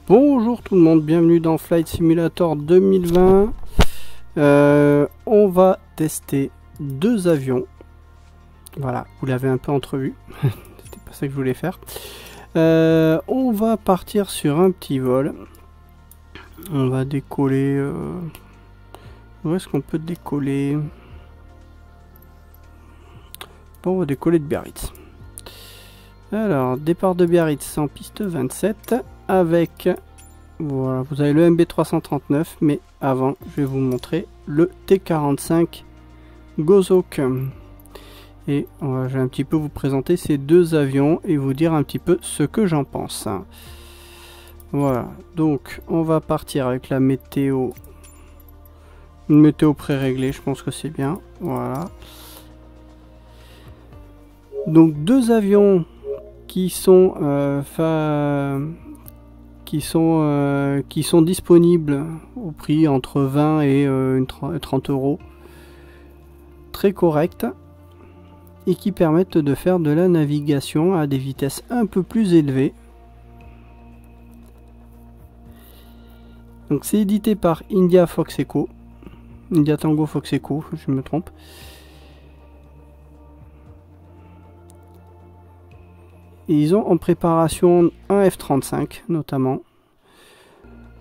Bonjour tout le monde, bienvenue dans Flight Simulator 2020. On va tester deux avions. Voilà, vous l'avez un peu entrevu. C'était pas ça que je voulais faire. On va partir sur un petit vol. On va décoller. Où est-ce qu'on peut décoller? Bon, on va décoller de Biarritz. Alors, départ de Biarritz en piste 27 avec, voilà, vous avez le MB339, mais avant, je vais vous montrer le T45 Gozok. Et je vais un petit peu vous présenter ces deux avions et vous dire un petit peu ce que j'en pense. Voilà, donc on va partir avec la météo. Une météo pré-réglée, je pense que c'est bien. Voilà. Donc deux avions qui sont disponibles au prix entre 20 et 30 euros, très correct, et qui permettent de faire de la navigation à des vitesses un peu plus élevées. Donc c'est édité par India Foxeco, India Tango Foxeco, je me trompe. Et ils ont en préparation un F-35 notamment.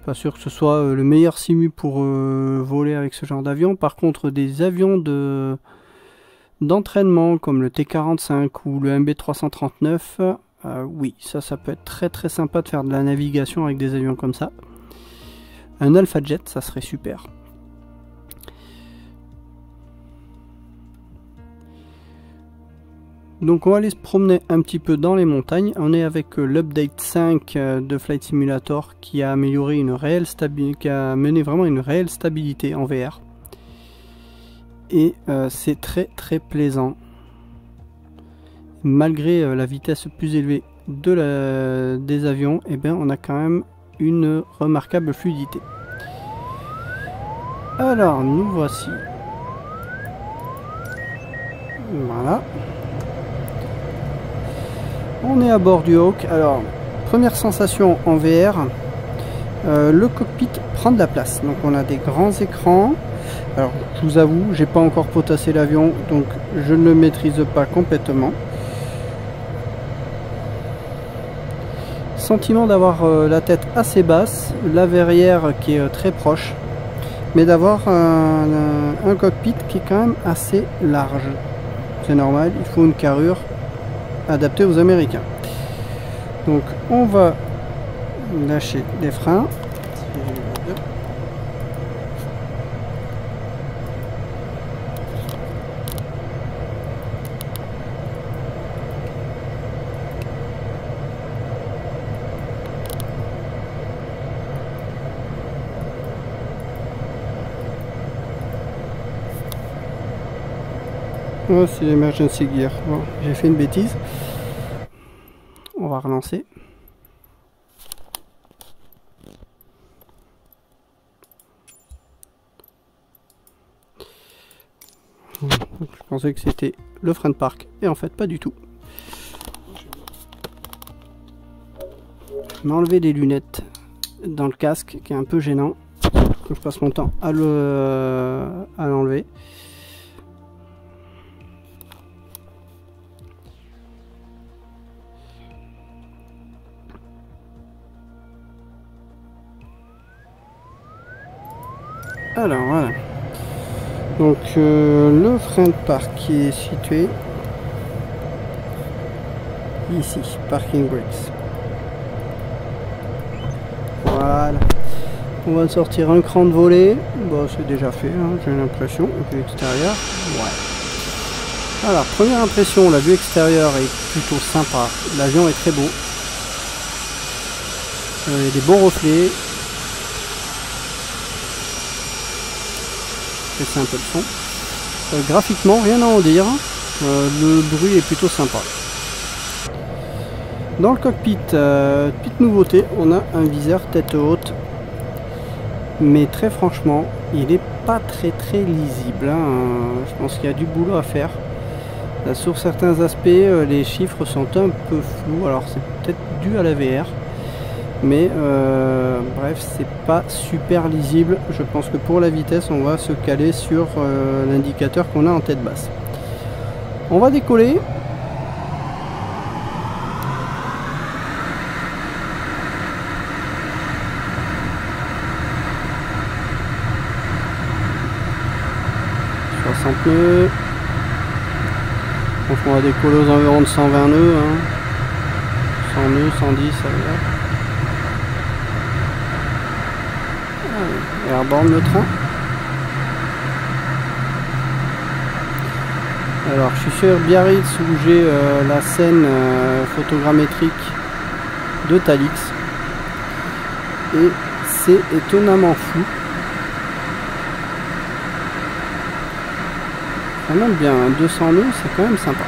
Pas sûr que ce soit le meilleur simu pour voler avec ce genre d'avion. Par contre, des avions d'entraînement comme le T-45 ou le MB339, oui, ça peut être très très sympa de faire de la navigation avec des avions comme ça. Un Alpha Jet, ça serait super. Donc on va aller se promener un petit peu dans les montagnes. On est avec l'update 5 de Flight Simulator qui a amélioré une réelle stabilité, qui a mené vraiment une réelle stabilité en VR. Et c'est très très plaisant. Malgré la vitesse plus élevée des avions, eh bien, on a quand même une remarquable fluidité. Alors nous voici. Voilà. On est à bord du Hawk. Alors, première sensation en VR, le cockpit prend de la place. Donc on a des grands écrans. Alors je vous avoue, j'ai pas encore potassé l'avion, donc je ne le maîtrise pas complètement. Sentiment d'avoir la tête assez basse, la verrière qui est très proche, mais d'avoir un cockpit qui est quand même assez large. C'est normal, il faut une carrure adapté aux Américains. Donc on va lâcher les freins. Oh, c'est l'emergency gear. Bon, j'ai fait une bêtise. On va relancer. Je pensais que c'était le frein de parc et en fait pas du tout. Je vais enlever les lunettes dans le casque qui est un peu gênant. Je passe mon temps à l'enlever. Alors voilà, donc le frein de parc qui est situé ici, parking brakes. Voilà, on va sortir un cran de volée. Bon, c'est déjà fait, hein, j'ai l'impression. Vue extérieure, ouais. Alors, première impression, la vue extérieure est plutôt sympa. L'avion est très beau. Il y a des beaux reflets. C'est un peu le son. Graphiquement, rien à en dire. Le bruit est plutôt sympa. Dans le cockpit, petite nouveauté, on a un viseur tête haute. Mais très franchement, il n'est pas très lisible. Hein. Je pense qu'il y a du boulot à faire. Sur certains aspects, les chiffres sont un peu flous. Alors c'est peut-être dû à la VR. Mais bref, c'est pas super lisible. Je pense que pour la vitesse, on va se caler sur l'indicateur qu'on a en tête basse. On va décoller. Nœuds. Donc on va décoller aux environs de 120 nœuds, hein. 100 nœuds, 110, ça va. Allez, airborne le train. Alors je suis sur Biarritz où j'ai la scène photogrammétrique de Talix et c'est étonnamment flou. Ça monte bien, 200 nœuds, c'est quand même sympa.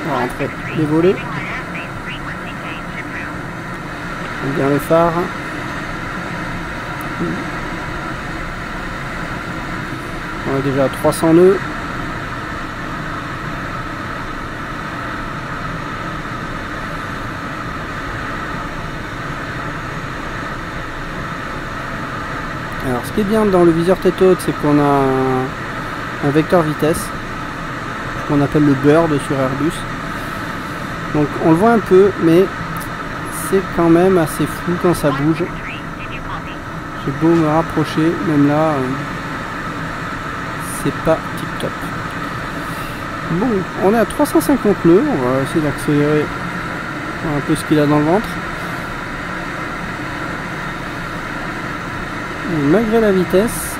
On va rentrer les volets. Bien le phare. On est déjà à 300 nœuds. Alors ce qui est bien dans le viseur tête haute, c'est qu'on a un vecteur vitesse qu'on appelle le bird sur Airbus. Donc on le voit un peu, mais c'est quand même assez flou quand ça bouge. J'ai beau me rapprocher, même là, c'est pas tip top. Bon, on est à 350 nœuds, on va essayer d'accélérer un peu ce qu'il a dans le ventre. Et malgré la vitesse,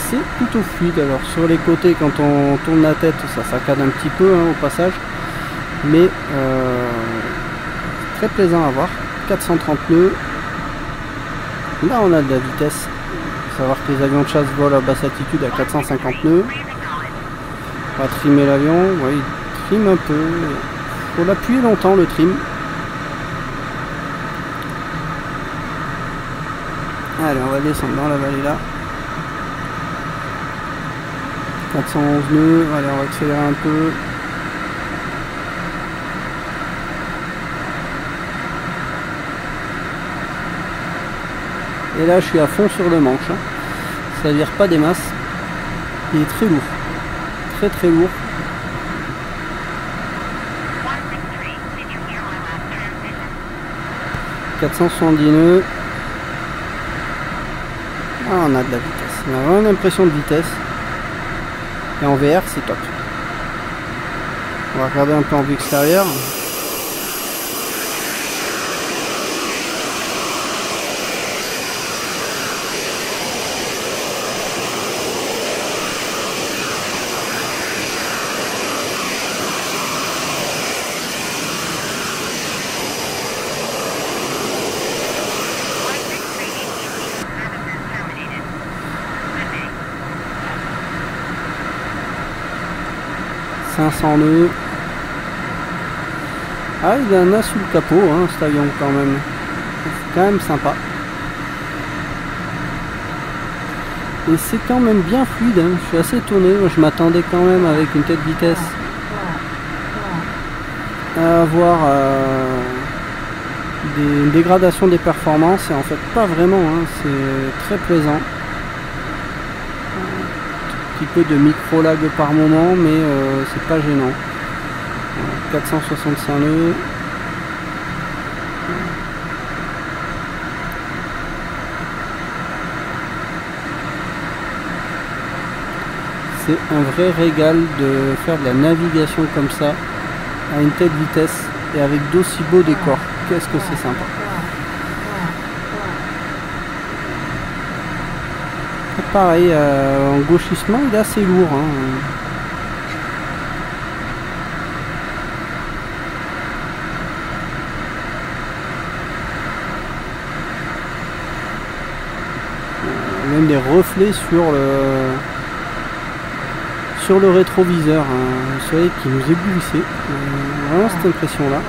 c'est plutôt fluide. Alors sur les côtés, quand on tourne la tête, ça saccade un petit peu hein, au passage, mais très plaisant à voir. 430 nœuds. Là on a de la vitesse. Il faut savoir que les avions de chasse volent à basse altitude à 450 nœuds. On va trimer l'avion. Ouais, il trime un peu. Il faut l'appuyer longtemps le trim. Allez, on va descendre dans la vallée là. 411 nœuds, allez on va accélérer un peu. Et là je suis à fond sur le manche, hein. Ça vire pas des masses. Il est très lourd. Très très lourd. « 470 nœuds. » Ah, on a de la vitesse. On a vraiment une impression de vitesse. Et en VR, c'est top. On va regarder un peu en vue extérieure. nœuds. Ah, il en a sous le capot, hein, cet avion quand même. C'est quand même sympa. Et c'est quand même bien fluide, hein. Je suis assez étonné. Moi, je m'attendais quand même avec une telle vitesse à avoir une dégradation des performances. Et en fait, pas vraiment. Hein. C'est très plaisant. Un petit peu de micro lag par moment, mais c'est pas gênant. 465 nœuds. C'est un vrai régal de faire de la navigation comme ça à une telle vitesse et avec d'aussi beaux décors. Qu'est-ce que c'est sympa. Pareil, en gauchissement, il est assez lourd. Hein. Même des reflets sur le rétroviseur. Hein. Le soleil qui nous éblouissait. Vraiment cette impression-là.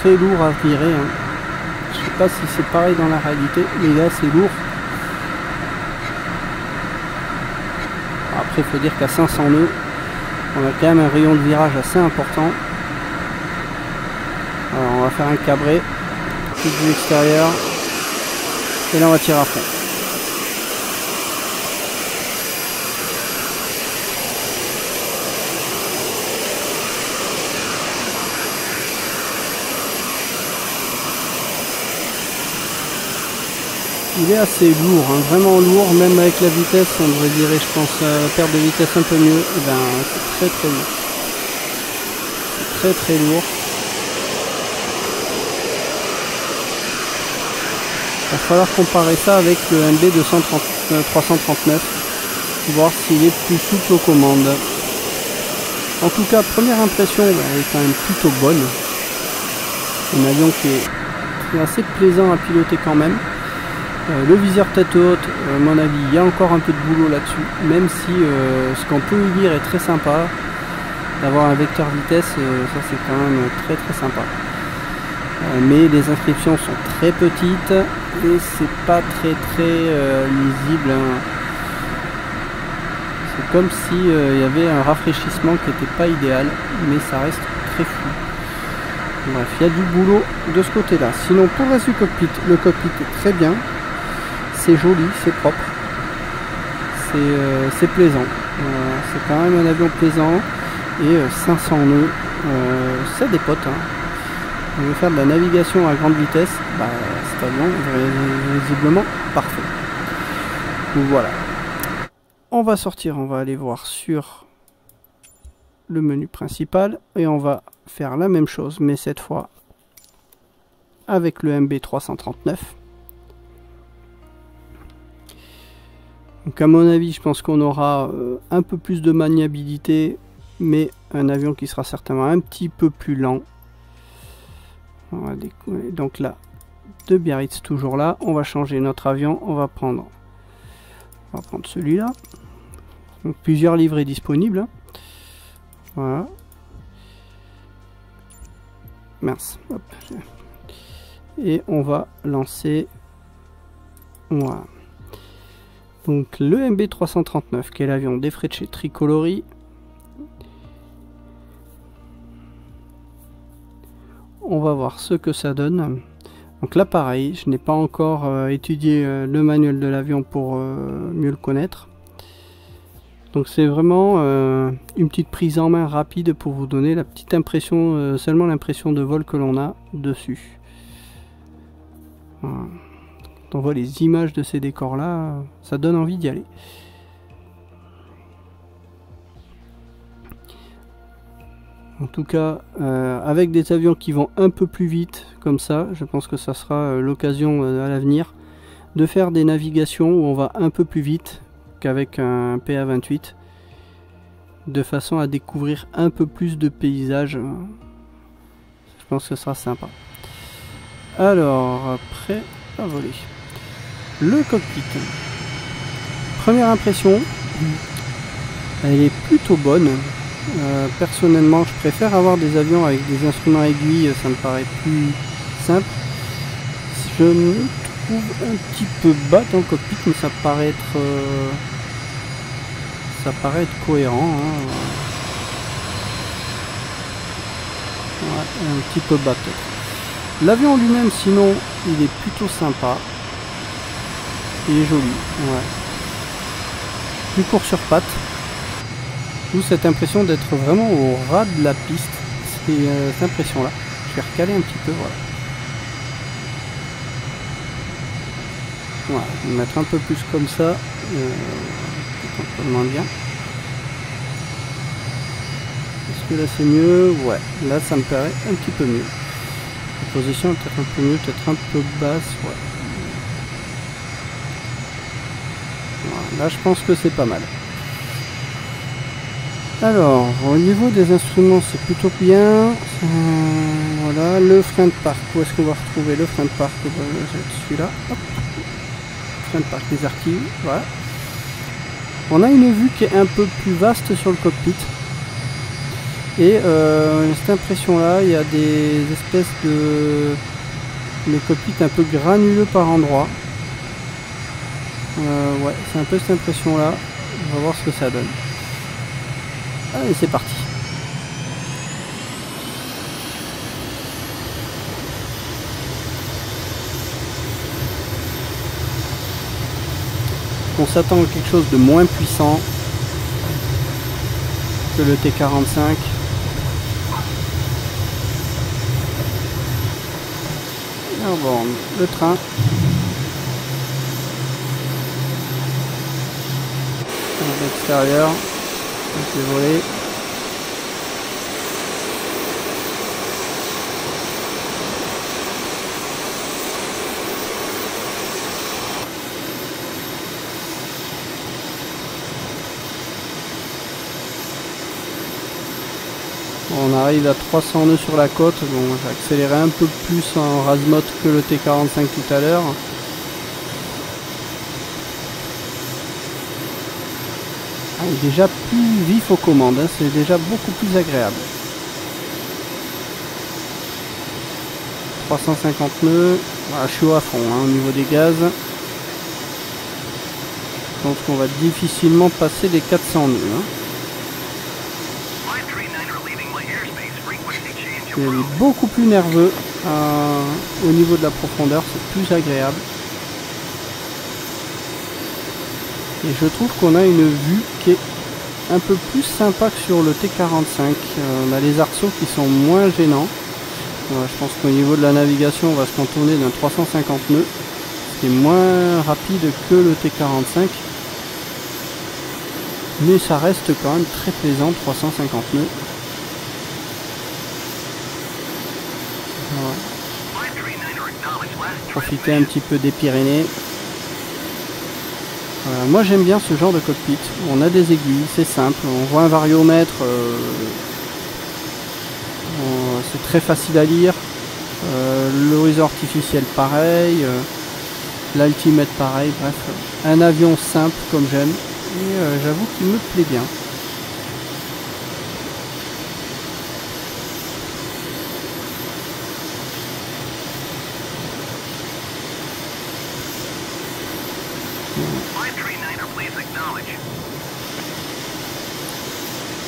Très lourd à virer. Hein. Je sais pas si c'est pareil dans la réalité, mais là c'est lourd. Après il faut dire qu'à 500 nœuds, on a quand même un rayon de virage assez important. Alors on va faire un cabré, tout de l'extérieur, et là on va tirer à fond. Il est assez lourd, hein, vraiment lourd, même avec la vitesse, on devrait dire, je pense, perdre de vitesse un peu mieux, et ben c'est très lourd. C'est très lourd. Il va falloir comparer ça avec le MB 339, voir s'il est plus souple aux commandes. En tout cas, première impression, elle est quand même plutôt bonne. Un avion qui est assez plaisant à piloter quand même. Le viseur tête haute, à mon avis, il y a encore un peu de boulot là-dessus, même si ce qu'on peut y lire est très sympa. D'avoir un vecteur vitesse, ça c'est quand même très sympa. Mais les inscriptions sont très petites et c'est pas très lisible. Hein. C'est comme si il y avait un rafraîchissement qui n'était pas idéal, mais ça reste très flou. Bref, il y a du boulot de ce côté-là. Sinon, pour le reste du cockpit, le cockpit est très bien. C'est joli, c'est propre, c'est plaisant, c'est quand même un avion plaisant et 500 nœuds, ça dépote. Hein. On veut faire de la navigation à grande vitesse, bah, cet avion est visiblement parfait. Donc voilà, on va sortir, on va aller voir sur le menu principal et on va faire la même chose, mais cette fois avec le MB 339. Donc à mon avis, je pense qu'on aura un peu plus de maniabilité, mais un avion qui sera certainement un petit peu plus lent. On va décoller. Donc là, de Biarritz toujours là. On va changer notre avion. On va prendre celui-là. Donc plusieurs livrets disponibles. Hein. Voilà. Mince. Hop. Et on va lancer. Voilà. Donc le MB 339 qui est l'avion des frais de chez Tricolori. On va voir ce que ça donne. Donc là pareil, je n'ai pas encore étudié le manuel de l'avion pour mieux le connaître. Donc c'est vraiment une petite prise en main rapide pour vous donner la petite impression, seulement l'impression de vol que l'on a dessus. Voilà. On voit les images de ces décors là, ça donne envie d'y aller. En tout cas, avec des avions qui vont un peu plus vite comme ça, je pense que ça sera l'occasion à l'avenir de faire des navigations où on va un peu plus vite qu'avec un PA28, de façon à découvrir un peu plus de paysages. Je pense que ce sera sympa. Alors, prêt à voler. Le cockpit. Première impression, elle est plutôt bonne. Personnellement, je préfère avoir des avions avec des instruments aiguilles, ça me paraît plus simple. Je me trouve un petit peu bas dans le cockpit, mais ça paraît être cohérent. Hein. Ouais, un petit peu bas peut-être. L'avion lui-même, sinon, il est plutôt sympa. Il est joli, ouais. Plus court sur pattes. D'où cette impression d'être vraiment au ras de la piste. C'est cette impression-là. Je vais recaler un petit peu, voilà. Voilà, je vais mettre un peu plus comme ça. Un peu moins bien. Est-ce que là c'est mieux? Ouais, là ça me paraît un petit peu mieux. La position est peut-être un peu mieux, peut-être un peu basse, ouais. Voilà, là je pense que c'est pas mal. Alors, au niveau des instruments, c'est plutôt bien. Voilà, le frein de parc. Où est-ce qu'on va retrouver le frein de parc? Celui-là. Frein de parc des archives. Voilà. On a une vue qui est un peu plus vaste sur le cockpit. Et cette impression-là, il y a des espèces de cockpit un peu granuleux par endroits. Ouais, c'est un peu cette impression-là. On va voir ce que ça donne. Allez, c'est parti. On s'attend à quelque chose de moins puissant que le T45. Airborne, le train. À l'extérieur, avec les volets. On arrive à 300 nœuds sur la côte. Bon, j'ai accéléré un peu plus en Razmot que le T45 tout à l'heure. Ah, il est déjà plus vif aux commandes, hein. C'est déjà beaucoup plus agréable. 350 nœuds. Voilà, je suis à fond hein, au niveau des gaz. Je pense qu'on va difficilement passer les 400 nœuds. Hein. Il est beaucoup plus nerveux au niveau de la profondeur, c'est plus agréable. Et je trouve qu'on a une vue qui est un peu plus sympa que sur le T45. On a les arceaux qui sont moins gênants. Je pense qu'au niveau de la navigation, on va se cantonner d'un 350 nœuds, ce qui est moins rapide que le T45. Mais ça reste quand même très plaisant, 350 nœuds. Profiter un petit peu des Pyrénées. Moi j'aime bien ce genre de cockpit. On a des aiguilles, c'est simple. On voit un variomètre. C'est très facile à lire. L'horizon artificiel pareil. L'altimètre pareil. Bref, un avion simple comme j'aime. Et j'avoue qu'il me plaît bien.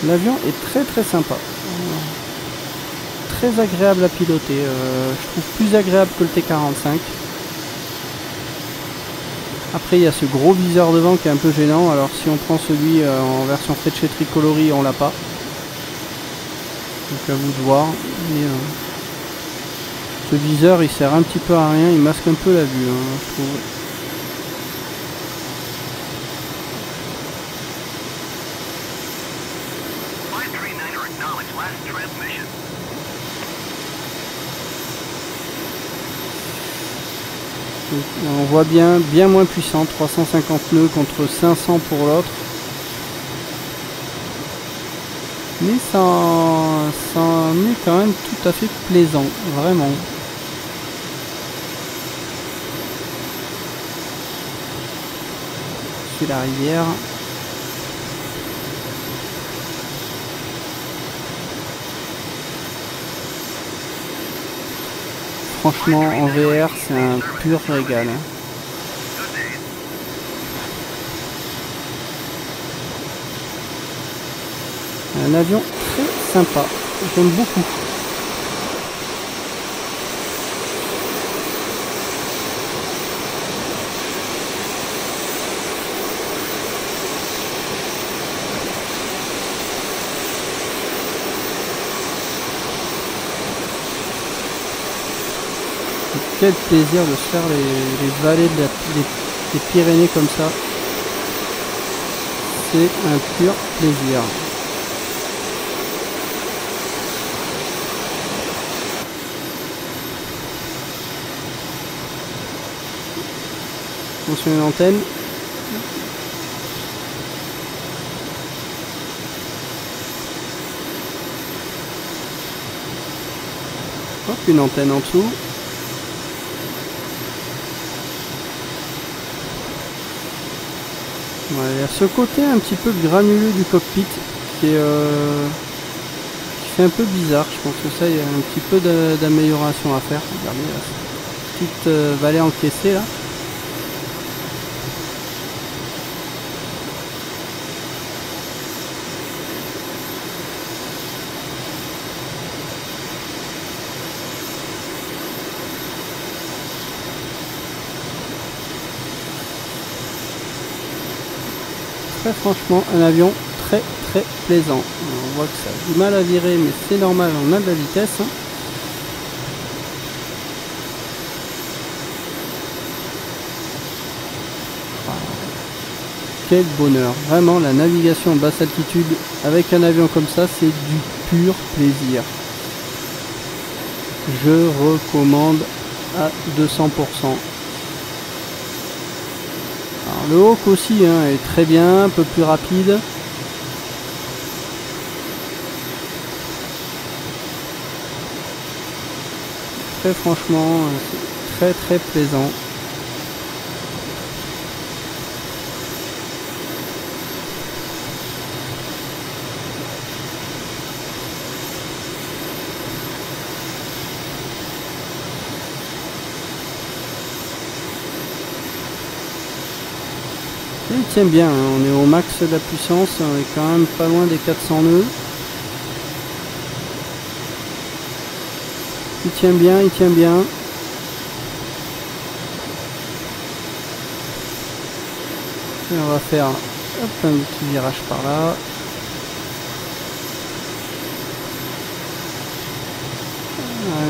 L'avion est très sympa. Très agréable à piloter. Je trouve plus agréable que le T45. Après il y a ce gros viseur devant qui est un peu gênant. Alors si on prend celui en version Frecce Tricolori, on l'a pas. Donc à vous de voir. Et, ce viseur il sert un petit peu à rien. Il masque un peu la vue, hein, je trouve. On voit bien moins puissant, 350 nœuds contre 500 pour l'autre. Mais ça en est quand même tout à fait plaisant, vraiment. C'est la rivière. Franchement, en VR, c'est un pur régal. Un avion très sympa. J'aime beaucoup. Quel plaisir de se faire les vallées des Pyrénées comme ça. C'est un pur plaisir. Attention à une antenne. Hop, une antenne en dessous. Ouais, il y a ce côté un petit peu granuleux du cockpit qui fait un peu bizarre. Je pense que ça, il y a un petit peu d'amélioration à faire. Regardez là, cette petite vallée encaissée là. Très franchement, un avion très plaisant. On voit que ça a du mal à virer, mais c'est normal, on a de la vitesse. Quel bonheur, vraiment la navigation en basse altitude avec un avion comme ça, c'est du pur plaisir. Je recommande à 200%. Alors, le Hawk aussi est très bien, un peu plus rapide. Très franchement, c'est très plaisant. Il tient bien, on est au max de la puissance, on est quand même pas loin des 400 nœuds. Il tient bien, il tient bien. Et on va faire hop, un petit virage par là.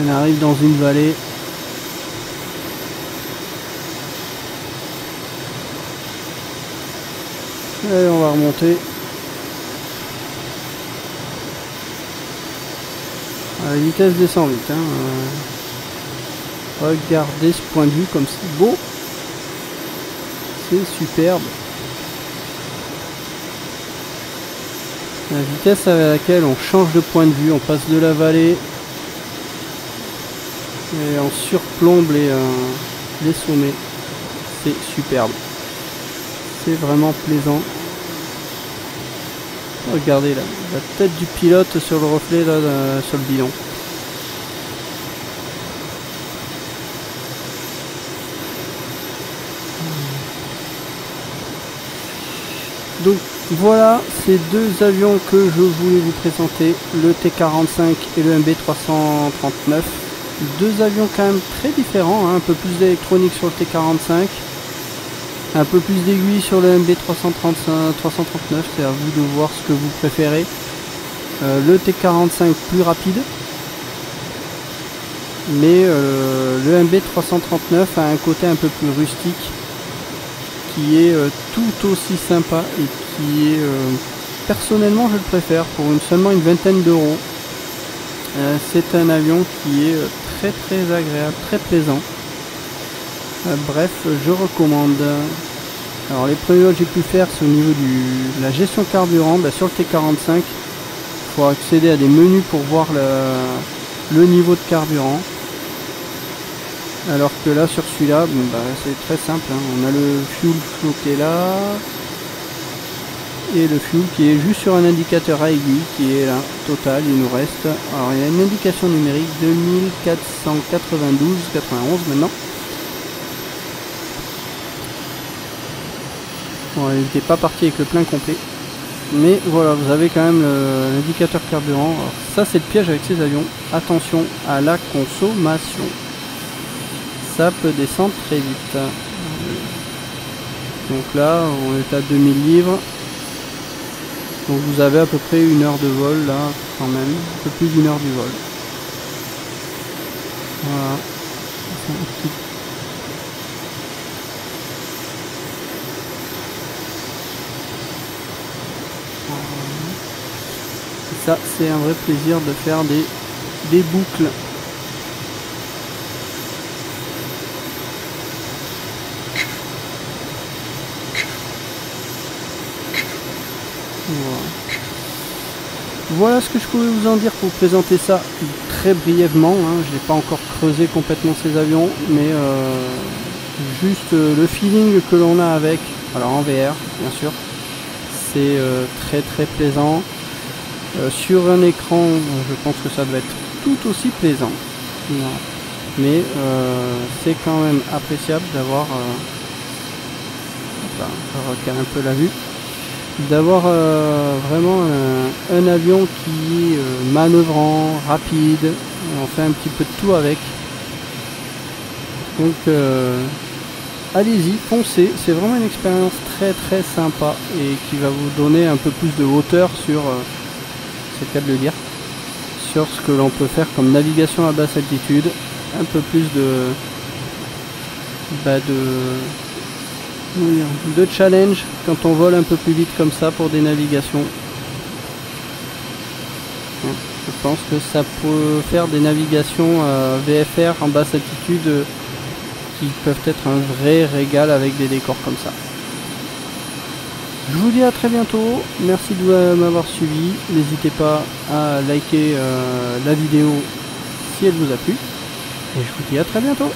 On arrive dans une vallée. Et on va remonter. La vitesse descend vite. Regardez ce point de vue comme c'est beau. C'est superbe. La vitesse à laquelle on change de point de vue, on passe de la vallée et on surplombe les sommets. C'est superbe. C'est vraiment plaisant. Regardez là, la tête du pilote sur le reflet là, sur le bidon. Donc voilà ces deux avions que je voulais vous présenter, le T45 et le MB339. Deux avions quand même très différents, un peu plus d'électronique sur le T45. Un peu plus d'aiguille sur le MB339, c'est à vous de voir ce que vous préférez. Le T45 plus rapide, mais le MB339 a un côté un peu plus rustique, qui est tout aussi sympa et qui est, personnellement je le préfère, pour seulement une vingtaine d'euros. C'est un avion qui est très agréable, très plaisant. Bref, je recommande. Alors les premiers que j'ai pu faire, c'est au niveau de la gestion carburant. Sur le T45, il faut accéder à des menus pour voir le niveau de carburant. Alors que là, sur celui-là, c'est très simple. On a le fuel flow qui est là. Et le fuel qui est juste sur un indicateur à aiguille qui est là, total, il nous reste. Alors il y a une indication numérique 2492,91 maintenant. Bon, il n'était pas parti avec le plein complet. Mais voilà, vous avez quand même l'indicateur carburant. Alors, ça c'est le piège avec ces avions. Attention à la consommation. Ça peut descendre très vite. Donc là, on est à 2000 livres. Donc vous avez à peu près 1 heure de vol là, quand même. Un peu plus d'1 heure du vol. Voilà. Ça, c'est un vrai plaisir de faire des boucles. Voilà ce que je pouvais vous en dire pour vous présenter ça très brièvement. Je n'ai pas encore creusé complètement ces avions, mais juste le feeling que l'on a avec, alors en VR bien sûr, c'est très plaisant. Sur un écran, je pense que ça doit être tout aussi plaisant. Voilà. Mais c'est quand même appréciable d'avoir, je recale un peu la vue, d'avoir vraiment un avion qui est manœuvrant, rapide, on fait un petit peu de tout avec. Donc allez-y, foncez, c'est vraiment une expérience très sympa et qui va vous donner un peu plus de hauteur sur, c'est le cas de le dire, sur ce que l'on peut faire comme navigation à basse altitude, un peu plus de challenge quand on vole un peu plus vite comme ça pour des navigations. Je pense que ça peut faire des navigations VFR en basse altitude qui peuvent être un vrai régal avec des décors comme ça. Je vous dis à très bientôt, merci de m'avoir suivi, n'hésitez pas à liker la vidéo si elle vous a plu, et je vous dis à très bientôt.